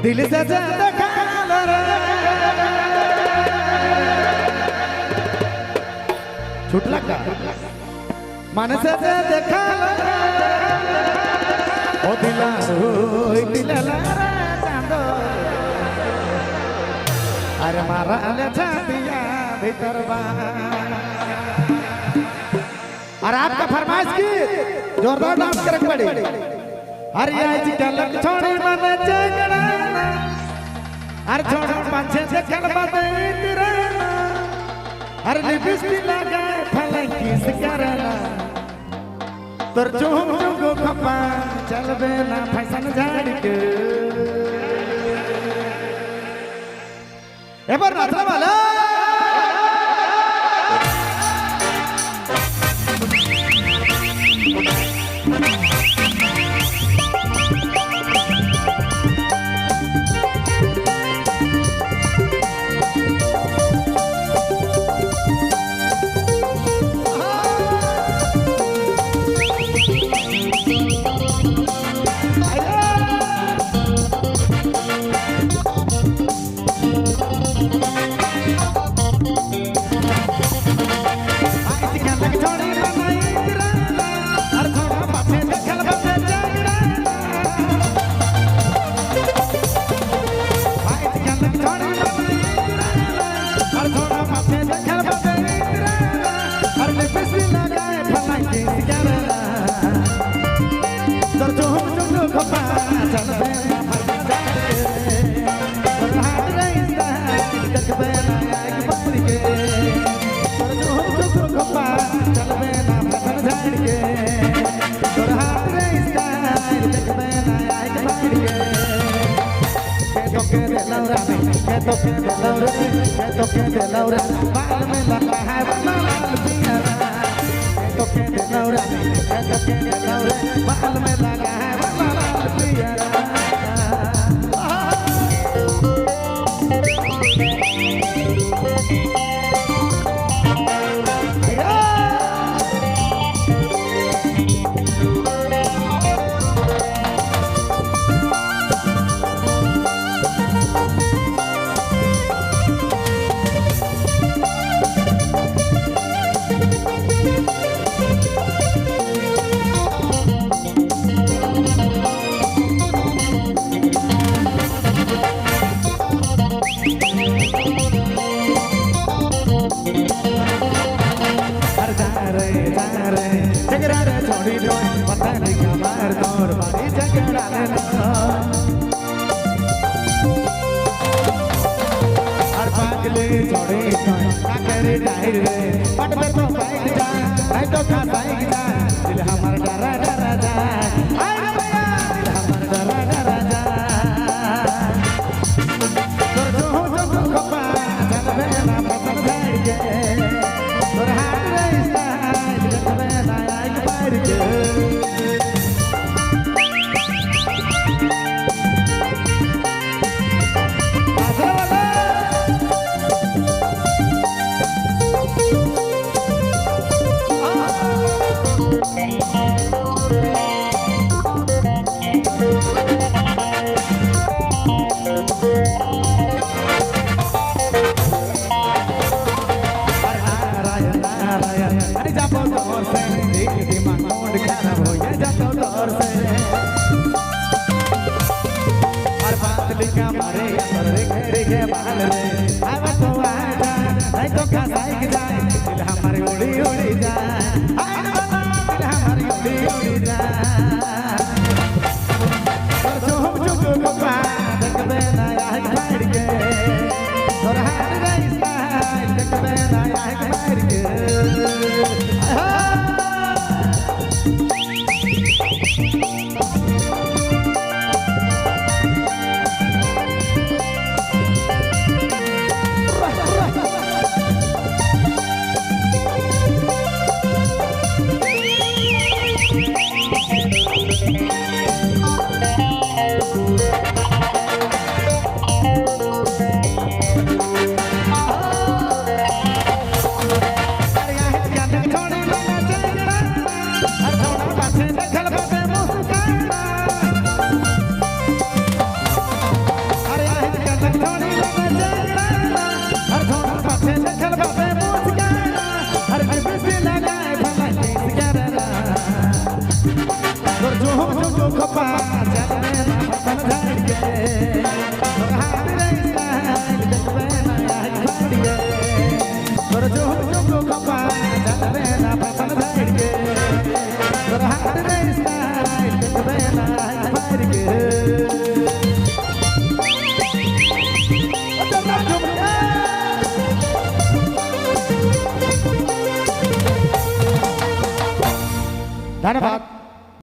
दिल से देखा छूट लगा मन से देखा ओ दिला दिला अरे मारा ले छातिया भीतर और आपका फरमाइश की जोरदार डांस करक पड़ी अरे आज कलक छोड़ी मन जगड़ा अरे छोड़ पाछे से कलबा दे तेरा अरे लिपस्टिक लगाए फलन किस करना तोर चुम चुगो खपा चलबे ना फैशन झाड़ के एबर नाचने वाला Laura, खपा चलने ना फसल झाड़ के तोर हाथ रे स्टाइल देखबे ना आज फाड़ के तोर झुमको खपा चलने ना फसल झाड़ के तोर हाथ रे स्टाइल देखबे ना आज फाड़ के धन्यवाद।